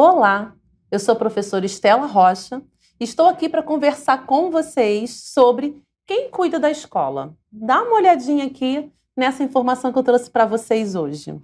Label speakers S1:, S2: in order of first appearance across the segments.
S1: Olá, eu sou a professora Estela Rocha e estou aqui para conversar com vocês sobre quem cuida da escola. Dá uma olhadinha aqui nessa informação que eu trouxe para vocês hoje.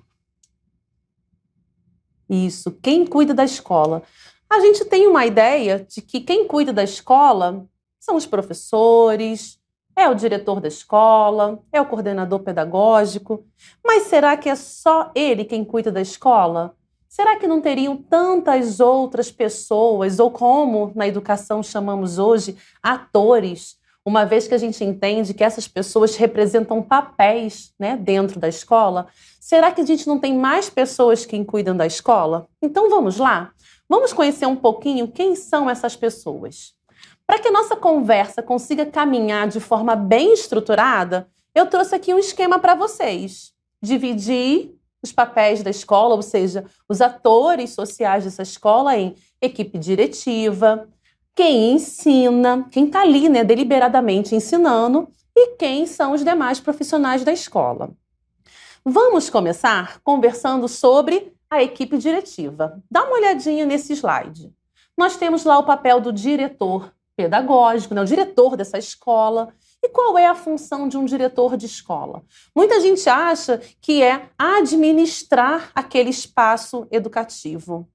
S1: Isso, quem cuida da escola. A gente tem uma ideia de que quem cuida da escola são os professores, é o diretor da escola, é o coordenador pedagógico. Mas será que é só ele quem cuida da escola? Será que não teriam tantas outras pessoas, ou como na educação chamamos hoje, atores, uma vez que a gente entende que essas pessoas representam papéis, né, dentro da escola? Será que a gente não tem mais pessoas que cuidam da escola? Então vamos lá? Vamos conhecer um pouquinho quem são essas pessoas. Para que a nossa conversa consiga caminhar de forma bem estruturada, eu trouxe aqui um esquema para vocês. Dividir os papéis da escola, ou seja, os atores sociais dessa escola em equipe diretiva, quem ensina, quem está ali, né, deliberadamente ensinando, e quem são os demais profissionais da escola. Vamos começar conversando sobre a equipe diretiva. Dá uma olhadinha nesse slide. Nós temos lá o papel do diretor pedagógico, né, o diretor dessa escola. E qual é a função de um diretor de escola? Muita gente acha que é administrar aquele espaço educativo.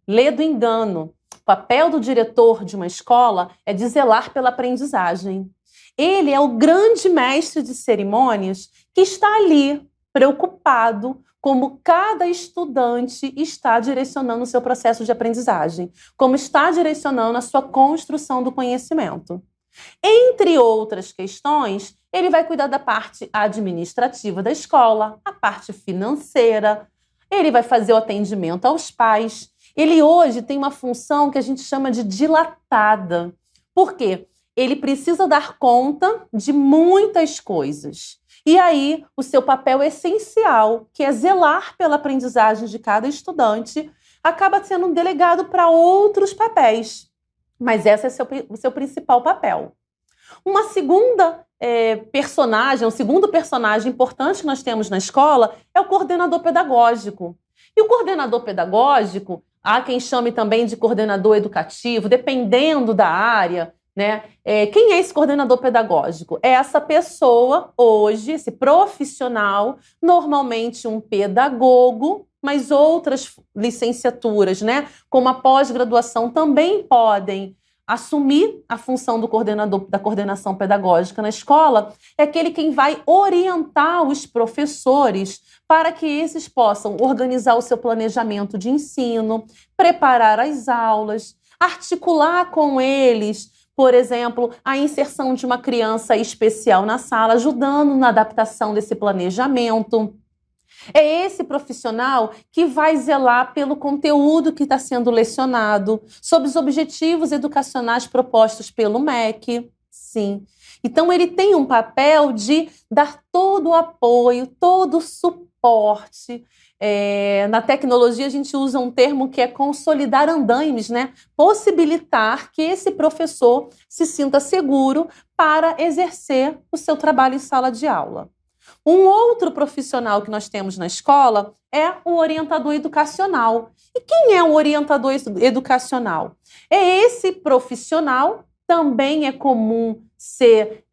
S1: Lê do engano. O papel do diretor de uma escola é de zelar pela aprendizagem. Ele é o grande mestre de cerimônias que está ali, preocupado como cada estudante está direcionando o seu processo de aprendizagem, como está direcionando a sua construção do conhecimento. Entre outras questões, ele vai cuidar da parte administrativa da escola, a parte financeira, ele vai fazer o atendimento aos pais. Ele hoje tem uma função que a gente chama de dilatada. Por quê? Ele precisa dar conta de muitas coisas. E aí, o seu papel essencial, que é zelar pela aprendizagem de cada estudante, acaba sendo delegado para outros papéis. Mas esse é o seu principal papel. Uma segunda personagem, um segundo personagem importante que nós temos na escola é o coordenador pedagógico. E o coordenador pedagógico, há quem chame também de coordenador educativo, dependendo da área, né? Quem é esse coordenador pedagógico? É essa pessoa, hoje, esse profissional, normalmente um pedagogo, mas outras licenciaturas, né, como a pós-graduação, também podem assumir a função do coordenador da coordenação pedagógica na escola. É aquele quem vai orientar os professores para que esses possam organizar o seu planejamento de ensino, preparar as aulas, articular com eles, por exemplo, a inserção de uma criança especial na sala, ajudando na adaptação desse planejamento. É esse profissional que vai zelar pelo conteúdo que está sendo lecionado, sobre os objetivos educacionais propostos pelo MEC. Sim. Então, ele tem um papel de dar todo o apoio, todo o suporte. Na tecnologia, a gente usa um termo que é consolidar andaimes, né? Possibilitar que esse professor se sinta seguro para exercer o seu trabalho em sala de aula. Um outro profissional que nós temos na escola é o orientador educacional. E quem é o orientador educacional? É esse profissional, também é comum ser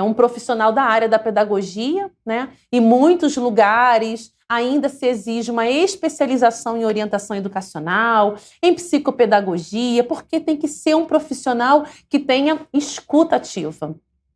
S1: um profissional da área da pedagogia, né? Em muitos lugares ainda se exige uma especialização em orientação educacional, em psicopedagogia, porque tem que ser um profissional que tenha escuta ativa.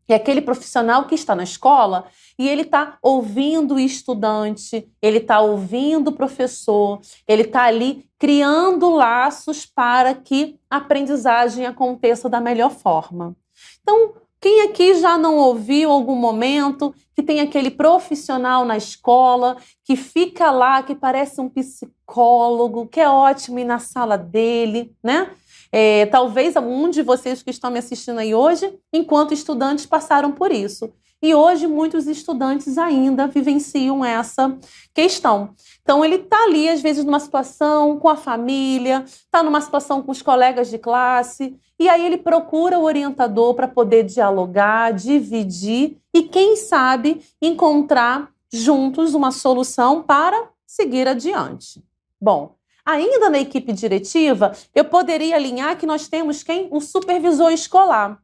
S1: É aquele profissional que está na escola e ele está ouvindo o estudante, ele está ouvindo o professor, ele está ali criando laços para que a aprendizagem aconteça da melhor forma. Então, quem aqui já não ouviu algum momento que tem aquele profissional na escola que fica lá, que parece um psicólogo, que é ótimo ir na sala dele, né? Talvez algum de vocês que estão me assistindo aí hoje, enquanto estudantes, passaram por isso. E hoje muitos estudantes ainda vivenciam essa questão. Então ele está ali, às vezes, numa situação com a família, está numa situação com os colegas de classe, e aí ele procura o orientador para poder dialogar, dividir e, quem sabe, encontrar juntos uma solução para seguir adiante. Bom, Ainda na equipe diretiva, eu poderia alinhar que nós temos quem? Um supervisor escolar.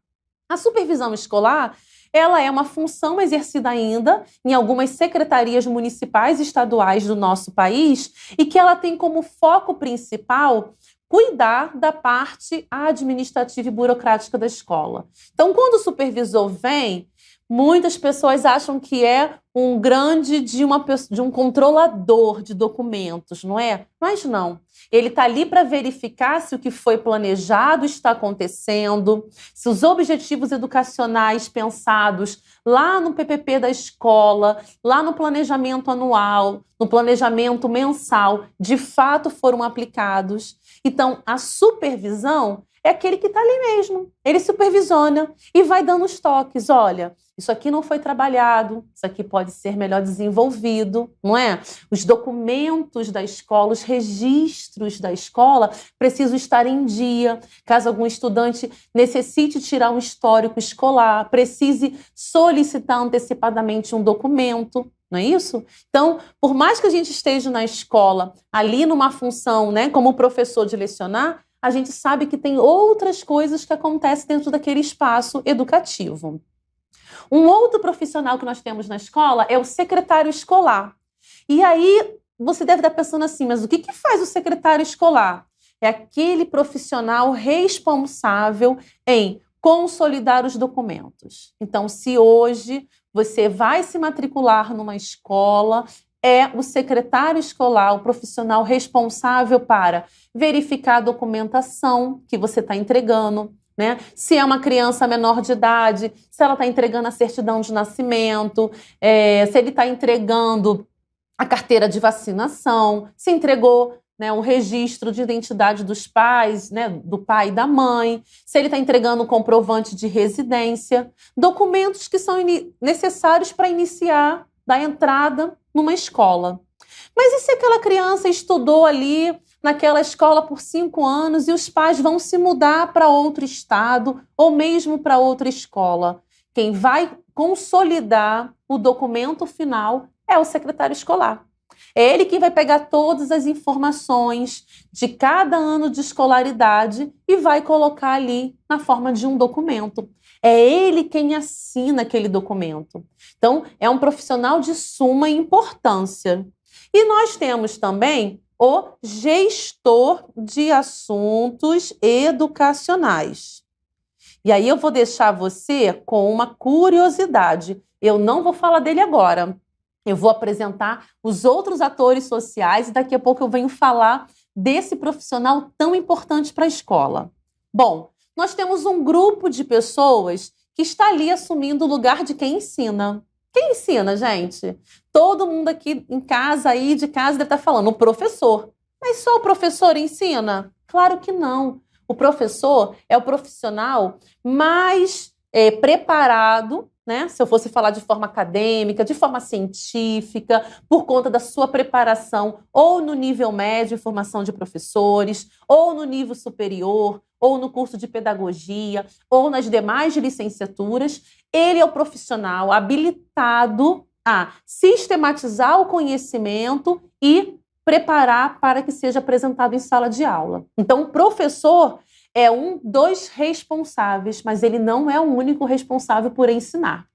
S1: A supervisão escolar, ela é uma função exercida ainda em algumas secretarias municipais e estaduais do nosso país e que ela tem como foco principal cuidar da parte administrativa e burocrática da escola. Então, quando o supervisor vem, muitas pessoas acham que é um grande de um controlador de documentos, não é? Mas não. Ele está ali para verificar se o que foi planejado está acontecendo, se os objetivos educacionais pensados lá no PPP da escola, lá no planejamento anual, no planejamento mensal, de fato foram aplicados. Então, a supervisão é aquele que está ali mesmo. Ele supervisiona e vai dando os toques. Olha, isso aqui não foi trabalhado, isso aqui pode ser melhor desenvolvido, não é? Os documentos da escola, os registros da escola precisam estar em dia. Caso algum estudante necessite tirar um histórico escolar, precise solicitar antecipadamente um documento. Não é isso? Então, por mais que a gente esteja na escola, ali numa função, né, como professor de lecionar, a gente sabe que tem outras coisas que acontecem dentro daquele espaço educativo. Um outro profissional que nós temos na escola é o secretário escolar. E aí, você deve estar pensando assim, mas o que faz o secretário escolar? É aquele profissional responsável em consolidar os documentos. Então, se hoje você vai se matricular numa escola, é o secretário escolar, o profissional responsável para verificar a documentação que você está entregando, né? Se é uma criança menor de idade, se ela está entregando a certidão de nascimento, se ele está entregando a carteira de vacinação, se entregou, né, o registro de identidade dos pais, né, do pai e da mãe, se ele está entregando o comprovante de residência, documentos que são necessários para iniciar da entrada numa escola. Mas e se aquela criança estudou ali naquela escola por 5 anos e os pais vão se mudar para outro estado ou mesmo para outra escola? Quem vai consolidar o documento final é o secretário escolar. É ele que vai pegar todas as informações de cada ano de escolaridade e vai colocar ali na forma de um documento. É ele quem assina aquele documento. Então, é um profissional de suma importância. E nós temos também o gestor de assuntos educacionais. E aí eu vou deixar você com uma curiosidade. Eu não vou falar dele agora. Eu vou apresentar os outros atores sociais e daqui a pouco eu venho falar desse profissional tão importante para a escola. Bom, nós temos um grupo de pessoas que está ali assumindo o lugar de quem ensina. Quem ensina, gente? Todo mundo aqui em casa, aí de casa, deve estar falando, o professor. Mas só o professor ensina? Claro que não. O professor é o profissional mais preparado, né? Se eu fosse falar de forma acadêmica, de forma científica, por conta da sua preparação ou no nível médio em formação de professores, ou no nível superior, ou no curso de pedagogia, ou nas demais licenciaturas, ele é o profissional habilitado a sistematizar o conhecimento e preparar para que seja apresentado em sala de aula. Então, o professor é um dos responsáveis, mas ele não é o único responsável por ensinar.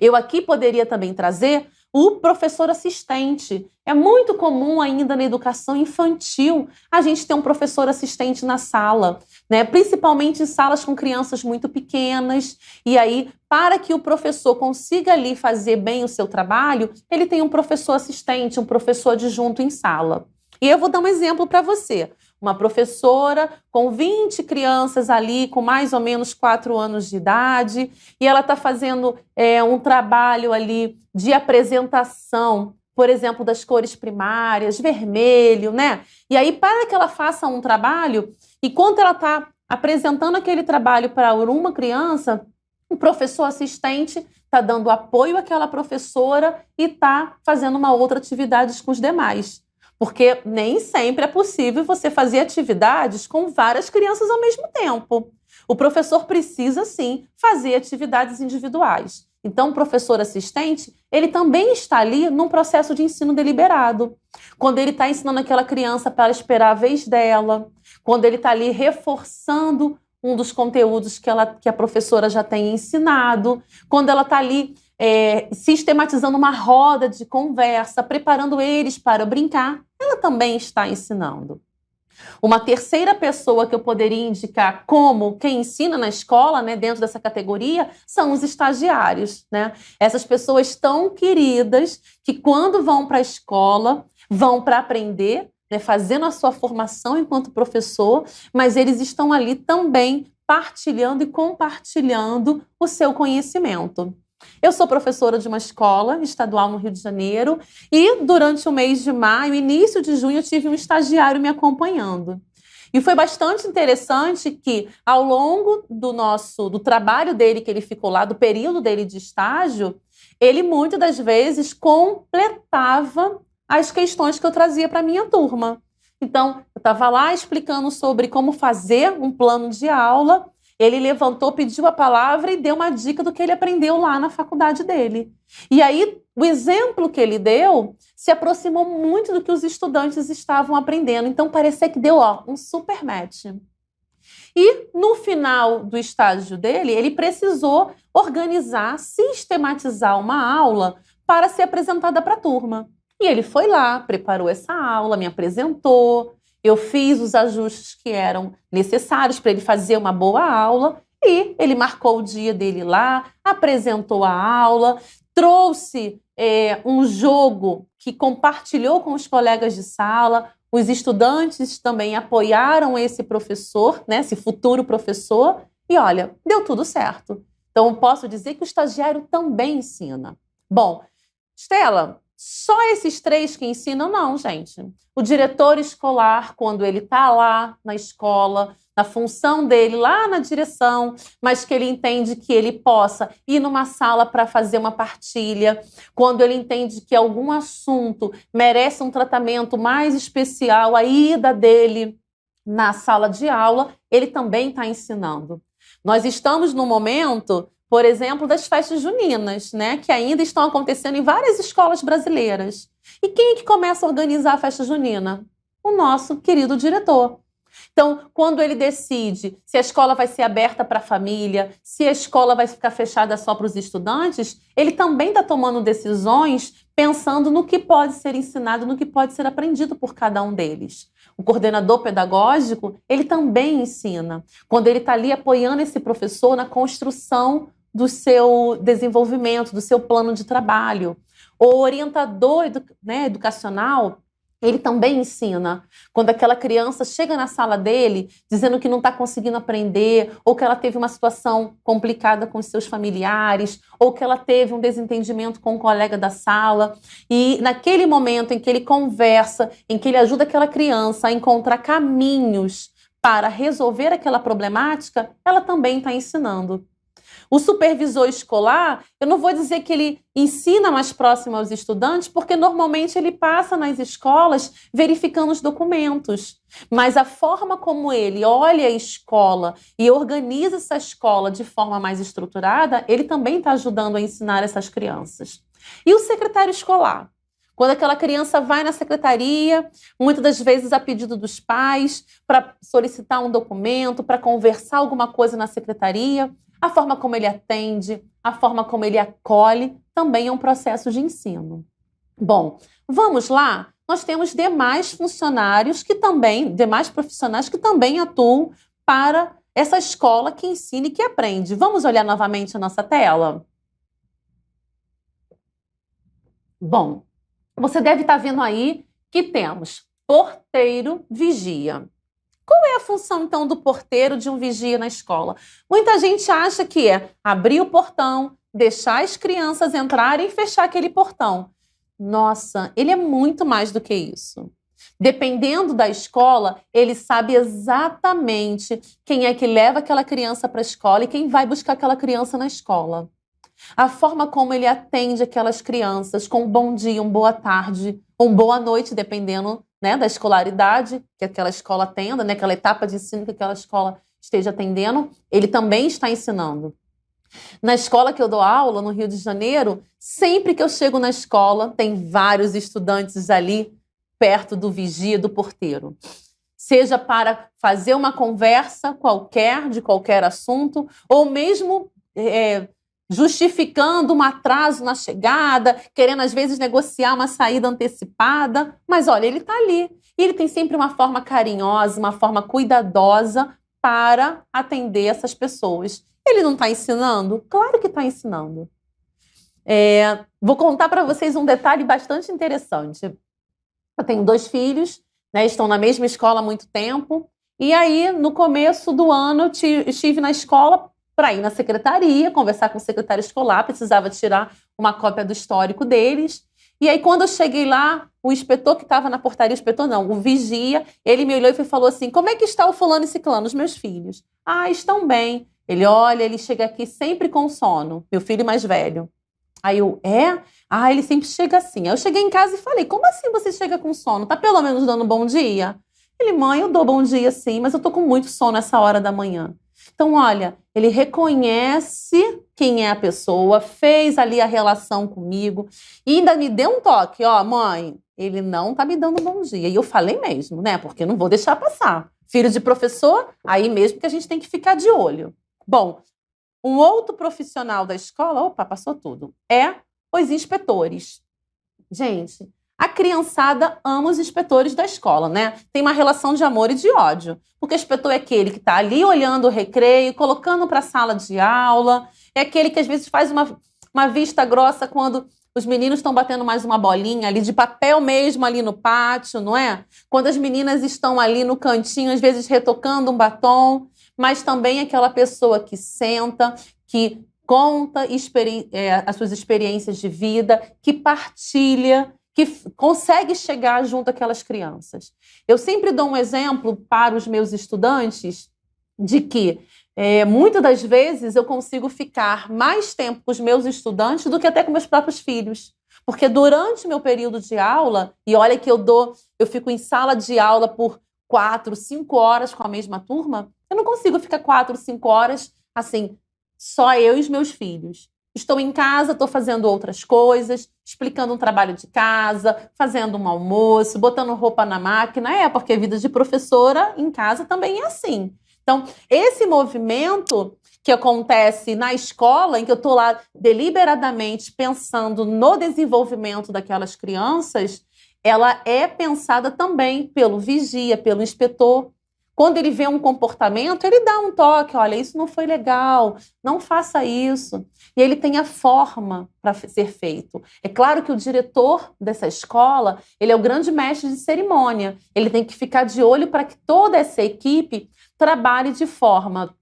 S1: Eu aqui poderia também trazer o professor assistente. É muito comum ainda na educação infantil a gente ter um professor assistente na sala, né? Principalmente em salas com crianças muito pequenas. E aí, para que o professor consiga ali fazer bem o seu trabalho, ele tem um professor assistente, um professor adjunto em sala. E eu vou dar um exemplo para você. Uma professora com 20 crianças ali, com mais ou menos 4 anos de idade, e ela está fazendo um trabalho ali de apresentação, por exemplo, das cores primárias, vermelho, né? E aí, para que ela faça um trabalho, enquanto ela está apresentando aquele trabalho para uma criança, o professor assistente está dando apoio àquela professora e está fazendo uma outra atividade com os demais. Porque nem sempre é possível você fazer atividades com várias crianças ao mesmo tempo. O professor precisa, sim, fazer atividades individuais. Então, o professor assistente, ele também está ali num processo de ensino deliberado. Quando ele está ensinando aquela criança para esperar a vez dela, quando ele está ali reforçando um dos conteúdos que a professora já tem ensinado, quando ela está ali sistematizando uma roda de conversa, preparando eles para brincar, ela também está ensinando. Uma terceira pessoa que eu poderia indicar como quem ensina na escola, né, dentro dessa categoria, são os estagiários, né? Essas pessoas tão queridas que quando vão para a escola, vão para aprender, né, fazendo a sua formação enquanto professor, mas eles estão ali também partilhando e compartilhando o seu conhecimento. Eu sou professora de uma escola estadual no Rio de Janeiro e durante o mês de maio, início de junho, eu tive um estagiário me acompanhando. E foi bastante interessante que, ao longo do trabalho dele, que ele ficou lá, do período dele de estágio, ele muitas das vezes completava as questões que eu trazia para a minha turma. Então, eu estava lá explicando sobre como fazer um plano de aula. Ele levantou, pediu a palavra e deu uma dica do que ele aprendeu lá na faculdade dele. E aí, o exemplo que ele deu se aproximou muito do que os estudantes estavam aprendendo. Então, parecia que deu um super match. E, no final do estágio dele, ele precisou organizar, sistematizar uma aula para ser apresentada para a turma. E ele foi lá, preparou essa aula, me apresentou. Eu fiz os ajustes que eram necessários para ele fazer uma boa aula e ele marcou o dia dele lá, apresentou a aula, trouxe um jogo que compartilhou com os colegas de sala. Os estudantes também apoiaram esse professor, né, esse futuro professor, e olha, deu tudo certo. Então, eu posso dizer que o estagiário também ensina. Bom, Estela, só esses 3 que ensinam? Não, gente. O diretor escolar, quando ele está lá na escola, na função dele, lá na direção, mas que ele entende que ele possa ir numa sala para fazer uma partilha, quando ele entende que algum assunto merece um tratamento mais especial, a ida dele na sala de aula, ele também está ensinando. Nós estamos no momento, por exemplo, das festas juninas, né, que ainda estão acontecendo em várias escolas brasileiras. E quem é que começa a organizar a festa junina? O nosso querido diretor. Então, quando ele decide se a escola vai ser aberta para a família, se a escola vai ficar fechada só para os estudantes, ele também está tomando decisões pensando no que pode ser ensinado, no que pode ser aprendido por cada um deles. O coordenador pedagógico, ele também ensina, quando ele está ali apoiando esse professor na construção do seu desenvolvimento, do seu plano de trabalho. O orientador educacional, ele também ensina. Quando aquela criança chega na sala dele dizendo que não está conseguindo aprender, ou que ela teve uma situação complicada com os seus familiares, ou que ela teve um desentendimento com um colega da sala, e naquele momento em que ele conversa, em que ele ajuda aquela criança a encontrar caminhos para resolver aquela problemática, ela também está ensinando. O supervisor escolar, eu não vou dizer que ele ensina mais próximo aos estudantes, porque normalmente ele passa nas escolas verificando os documentos. Mas a forma como ele olha a escola e organiza essa escola de forma mais estruturada, ele também está ajudando a ensinar essas crianças. E o secretário escolar? Quando aquela criança vai na secretaria, muitas das vezes a pedido dos pais, para solicitar um documento, para conversar alguma coisa na secretaria, a forma como ele atende, a forma como ele acolhe, também é um processo de ensino. Bom, vamos lá? Nós temos demais funcionários demais profissionais que também atuam para essa escola que ensina e que aprende. Vamos olhar novamente a nossa tela? Bom, você deve estar vendo aí que temos porteiro, vigia. Qual é a função, então, do porteiro de um vigia na escola? Muita gente acha que é abrir o portão, deixar as crianças entrarem e fechar aquele portão. Nossa, ele é muito mais do que isso. Dependendo da escola, ele sabe exatamente quem é que leva aquela criança para a escola e quem vai buscar aquela criança na escola. A forma como ele atende aquelas crianças com um bom dia, uma boa tarde, uma boa noite, dependendo, né, da escolaridade que aquela escola atenda, né, aquela etapa de ensino que aquela escola esteja atendendo, ele também está ensinando. Na escola que eu dou aula, no Rio de Janeiro, sempre que eu chego na escola, tem vários estudantes ali perto do vigia, do porteiro. Seja para fazer uma conversa qualquer, de qualquer assunto, ou mesmo justificando um atraso na chegada, querendo às vezes negociar uma saída antecipada. Mas olha, ele está ali. E ele tem sempre uma forma carinhosa, uma forma cuidadosa para atender essas pessoas. Ele não está ensinando? Claro que está ensinando. Vou contar para vocês um detalhe bastante interessante. Eu tenho 2 filhos, né, estão na mesma escola há muito tempo. E aí, no começo do ano, eu estive na escola para ir na secretaria, conversar com o secretário escolar, precisava tirar uma cópia do histórico deles. E aí, quando eu cheguei lá, o inspetor que estava na portaria, o inspetor não, o vigia, ele me olhou e falou assim: como é que está o fulano e ciclano, os meus filhos? Ah, estão bem. Ele olha, ele chega aqui sempre com sono, meu filho mais velho. Aí eu, Ah, ele sempre chega assim. Aí eu cheguei em casa e falei: como assim você chega com sono? Tá pelo menos dando um bom dia? Ele: mãe, eu dou bom dia sim, mas eu tô com muito sono essa hora da manhã. Então, olha, ele reconhece quem é a pessoa, fez ali a relação comigo e ainda me deu um toque: ó, mãe, ele não tá me dando um bom dia. E eu falei mesmo, né? Porque eu não vou deixar passar. Filho de professor, aí mesmo que a gente tem que ficar de olho. Bom, um outro profissional da escola, opa, passou tudo, os inspetores. Gente, a criançada ama os inspetores da escola, né? Tem uma relação de amor e de ódio. Porque o inspetor é aquele que está ali olhando o recreio, colocando para a sala de aula, é aquele que às vezes faz uma vista grossa quando os meninos estão batendo mais uma bolinha ali, de papel mesmo ali no pátio, não é? Quando as meninas estão ali no cantinho, às vezes retocando um batom, mas também aquela pessoa que senta, que conta as suas experiências de vida, que partilha, que consegue chegar junto àquelas crianças. Eu sempre dou um exemplo para os meus estudantes de que muitas das vezes eu consigo ficar mais tempo com os meus estudantes do que até com meus próprios filhos. Porque durante o meu período de aula, e olha que eu fico em sala de aula por 4, 5 horas com a mesma turma, eu não consigo ficar 4, 5 horas assim, só eu e os meus filhos. Estou em casa, estou fazendo outras coisas, explicando um trabalho de casa, fazendo um almoço, botando roupa na máquina. Porque a vida de professora em casa também é assim. Então, esse movimento que acontece na escola, em que eu estou lá deliberadamente pensando no desenvolvimento daquelas crianças, ela é pensada também pelo vigia, pelo inspetor. Quando ele vê um comportamento, ele dá um toque: olha, isso não foi legal, não faça isso. E ele tem a forma para ser feito. É claro que o diretor dessa escola, ele é o grande mestre de cerimônia. Ele tem que ficar de olho para que toda essa equipe trabalhe de forma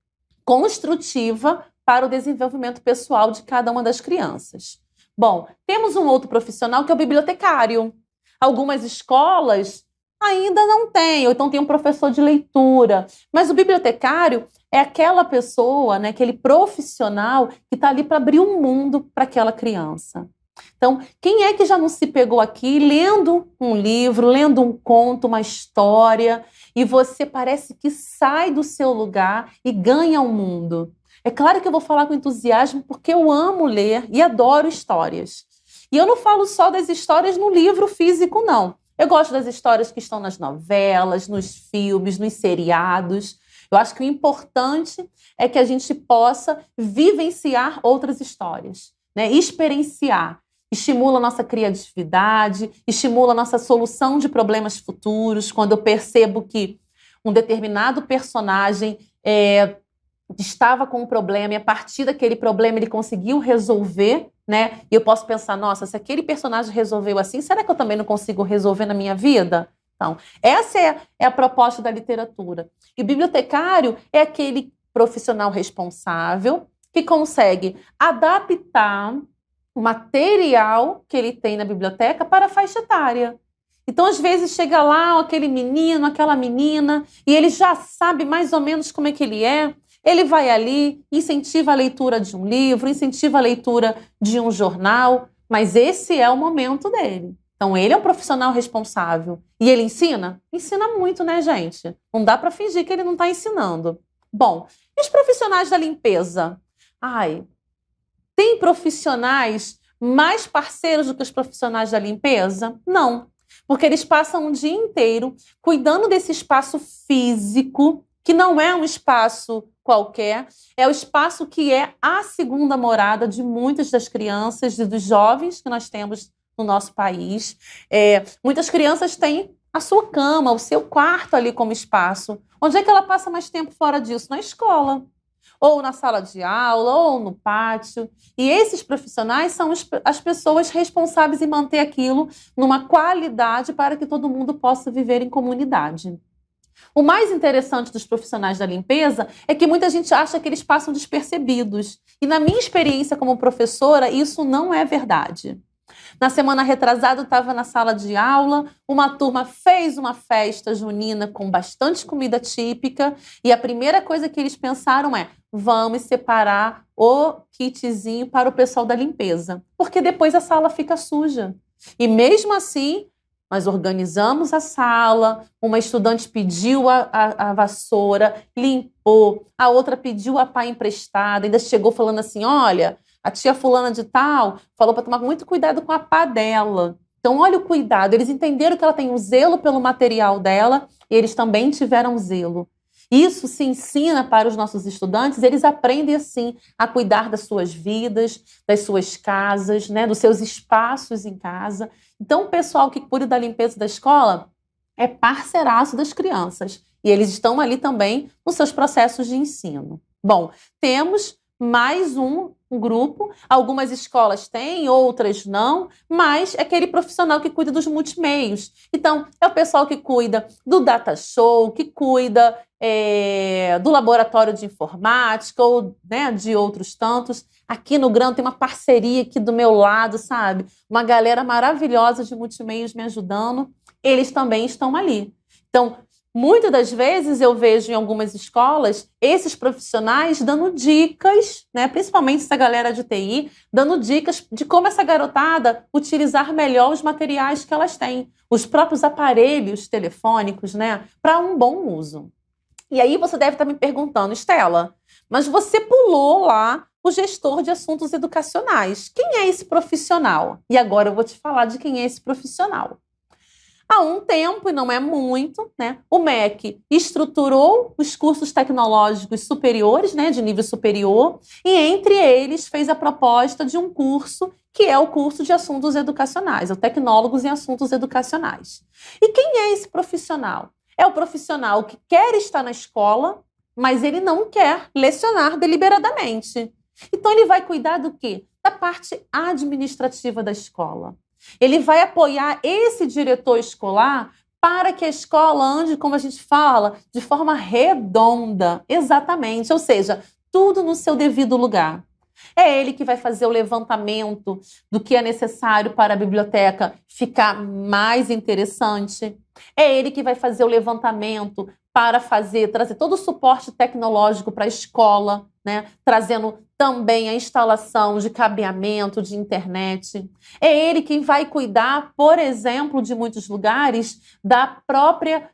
S1: construtiva para o desenvolvimento pessoal de cada uma das crianças. Bom, temos um outro profissional que é o bibliotecário. Algumas escolas ainda não tem, ou então tem um professor de leitura. Mas o bibliotecário é aquela pessoa, né, aquele profissional que está ali para abrir um mundo para aquela criança. Então, quem é que já não se pegou aqui lendo um livro, lendo um conto, uma história, e você parece que sai do seu lugar e ganha o mundo? É claro que eu vou falar com entusiasmo porque eu amo ler e adoro histórias. E eu não falo só das histórias no livro físico, não. Eu gosto das histórias que estão nas novelas, nos filmes, nos seriados. Eu acho que o importante é que a gente possa vivenciar outras histórias, né? Experienciar. Estimula a nossa criatividade, estimula a nossa solução de problemas futuros. Quando eu percebo que um determinado personagem estava com um problema e a partir daquele problema ele conseguiu resolver, né? E eu posso pensar: nossa, se aquele personagem resolveu assim, será que eu também não consigo resolver na minha vida? Então, essa é a proposta da literatura. E o bibliotecário é aquele profissional responsável que consegue adaptar o material que ele tem na biblioteca para a faixa etária. Então, às vezes, chega lá aquele menino, aquela menina, e ele já sabe mais ou menos como é que ele é. Ele vai ali, incentiva a leitura de um livro, incentiva a leitura de um jornal, mas esse é o momento dele. Então, ele é um profissional responsável. E ele ensina? Ensina muito, né, gente? Não dá para fingir que ele não está ensinando. Bom, e os profissionais da limpeza? Tem profissionais mais parceiros do que os profissionais da limpeza? Não, porque eles passam o dia inteiro cuidando desse espaço físico, que não é um espaço qualquer, é o espaço que é a segunda morada de muitas das crianças e dos jovens que nós temos no nosso país. Muitas crianças têm a sua cama, o seu quarto ali como espaço. Onde é que ela passa mais tempo fora disso? Na escola, ou na sala de aula, ou no pátio. E esses profissionais são as pessoas responsáveis em manter aquilo numa qualidade para que todo mundo possa viver em comunidade. O mais interessante dos profissionais da limpeza é que muita gente acha que eles passam despercebidos. E na minha experiência como professora, isso não é verdade. Na semana retrasada, eu estava na sala de aula, uma turma fez uma festa junina com bastante comida típica e a primeira coisa que eles pensaram é: vamos separar o kitzinho para o pessoal da limpeza, porque depois a sala fica suja. E mesmo assim, nós organizamos a sala, uma estudante pediu a vassoura, limpou, a outra pediu a pá emprestada, ainda chegou falando assim: olha, a tia fulana de tal falou para tomar muito cuidado com a pá dela. Então, olha o cuidado. Eles entenderam que ela tem um zelo pelo material dela e eles também tiveram zelo. Isso se ensina para os nossos estudantes, eles aprendem assim a cuidar das suas vidas, das suas casas, né, dos seus espaços em casa. Então, o pessoal que cuida da limpeza da escola é parceiraço das crianças e eles estão ali também nos seus processos de ensino. Bom, temos mais um grupo, algumas escolas têm, outras não, mas é aquele profissional que cuida dos multimeios. Então, é o pessoal que cuida do data show, que cuida do laboratório de informática ou, né, de outros tantos. Aqui no Grão tem uma parceria aqui do meu lado, sabe? Uma galera maravilhosa de multimeios me ajudando. Eles também estão ali. Então, muitas das vezes eu vejo em algumas escolas esses profissionais dando dicas, né, principalmente essa galera de TI, dando dicas de como essa garotada utilizar melhor os materiais que elas têm, os próprios aparelhos telefônicos, né, para um bom uso. E aí você deve estar me perguntando: Estela, mas você pulou lá o gestor de assuntos educacionais. Quem é esse profissional? E agora eu vou te falar de quem é esse profissional. Há um tempo, e não é muito, né, o MEC estruturou os cursos tecnológicos superiores, né, de nível superior, e entre eles fez a proposta de um curso que é o curso de assuntos educacionais, o Tecnólogos em Assuntos Educacionais. E quem é esse profissional? É o profissional que quer estar na escola, mas ele não quer lecionar deliberadamente. Então ele vai cuidar do quê? Da parte administrativa da escola. Ele vai apoiar esse diretor escolar para que a escola ande, como a gente fala, de forma redonda. Exatamente, ou seja, tudo no seu devido lugar. É ele que vai fazer o levantamento do que é necessário para a biblioteca ficar mais interessante. É ele que vai fazer o levantamento para trazer todo o suporte tecnológico para a escola, né? Trazendo também a instalação de cabeamento, de internet. É ele quem vai cuidar, por exemplo, de muitos lugares, da própria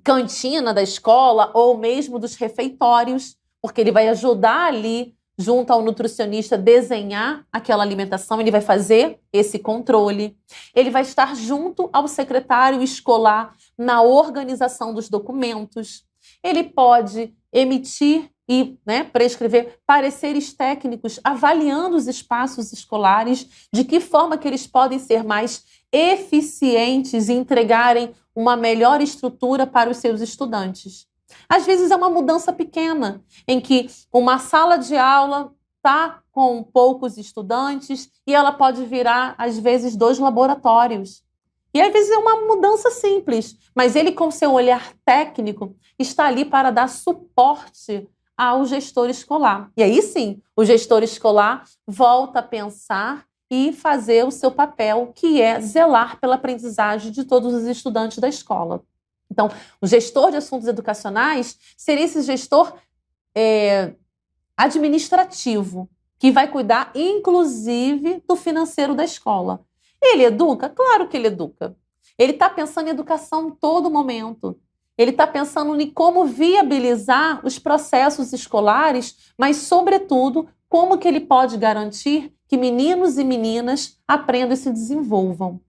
S1: cantina da escola ou mesmo dos refeitórios, porque ele vai ajudar ali, junto ao nutricionista, desenhar aquela alimentação, ele vai fazer esse controle. Ele vai estar junto ao secretário escolar na organização dos documentos. Ele pode emitir e, né, prescrever pareceres técnicos avaliando os espaços escolares, de que forma que eles podem ser mais eficientes e entregarem uma melhor estrutura para os seus estudantes. Às vezes é uma mudança pequena, em que uma sala de aula está com poucos estudantes e ela pode virar, às vezes, 2 laboratórios. E às vezes é uma mudança simples, mas ele, com seu olhar técnico, está ali para dar suporte ao gestor escolar. E aí sim, o gestor escolar volta a pensar e fazer o seu papel, que é zelar pela aprendizagem de todos os estudantes da escola. Então, o gestor de assuntos educacionais seria esse gestor administrativo, que vai cuidar, inclusive, do financeiro da escola. Ele educa? Claro que ele educa. Ele está pensando em educação em todo momento. Ele está pensando em como viabilizar os processos escolares, mas, sobretudo, como que ele pode garantir que meninos e meninas aprendam e se desenvolvam.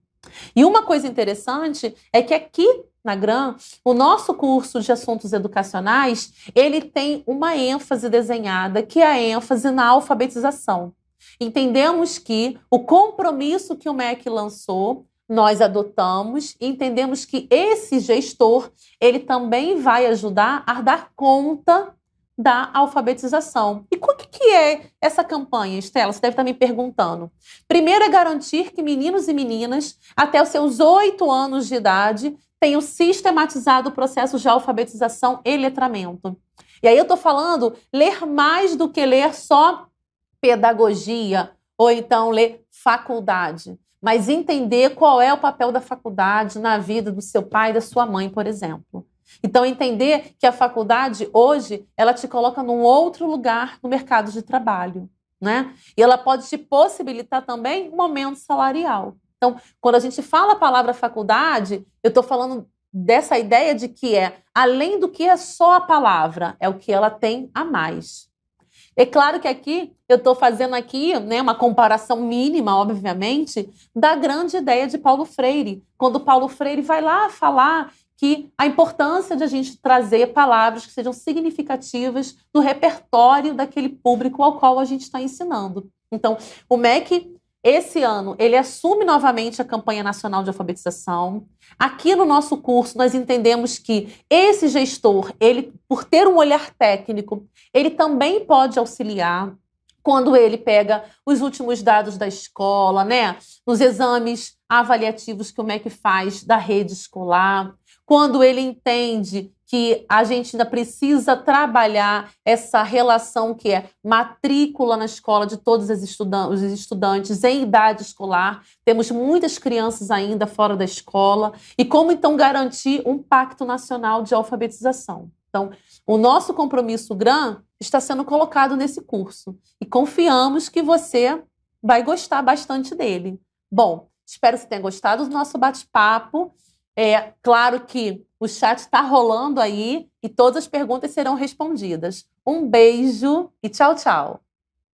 S1: E uma coisa interessante é que aqui na GRAN, o nosso curso de assuntos educacionais, ele tem uma ênfase desenhada, que é a ênfase na alfabetização. Entendemos que o compromisso que o MEC lançou, nós adotamos e entendemos que esse gestor, ele também vai ajudar a dar conta da alfabetização. E o que é essa campanha, Estela? Você deve estar me perguntando. Primeiro é garantir que meninos e meninas, até os seus 8 anos de idade, tenham sistematizado o processo de alfabetização e letramento. E aí eu estou falando ler mais do que ler só pedagogia ou então ler faculdade, mas entender qual é o papel da faculdade na vida do seu pai e da sua mãe, por exemplo. Então, entender que a faculdade, hoje, ela te coloca num outro lugar no mercado de trabalho, né? E ela pode te possibilitar também um aumento salarial. Então, quando a gente fala a palavra faculdade, eu estou falando dessa ideia de que além do que é só a palavra, é o que ela tem a mais. É claro que aqui, eu estou fazendo aqui, né, uma comparação mínima, obviamente, da grande ideia de Paulo Freire, quando Paulo Freire vai lá falar que a importância de a gente trazer palavras que sejam significativas no repertório daquele público ao qual a gente está ensinando. Então, o MEC, esse ano, ele assume novamente a campanha nacional de alfabetização. Aqui no nosso curso, nós entendemos que esse gestor, ele, por ter um olhar técnico, ele também pode auxiliar quando ele pega os últimos dados da escola, né? Nos exames avaliativos que o MEC faz da rede escolar, quando ele entende que a gente ainda precisa trabalhar essa relação que é matrícula na escola de todos os estudantes em idade escolar. Temos muitas crianças ainda fora da escola. E como, então, garantir um pacto nacional de alfabetização? Então, o nosso compromisso GRAN está sendo colocado nesse curso. E confiamos que você vai gostar bastante dele. Bom, espero que você tenha gostado do nosso bate-papo. É claro que o chat está rolando aí e todas as perguntas serão respondidas. Um beijo e tchau, tchau.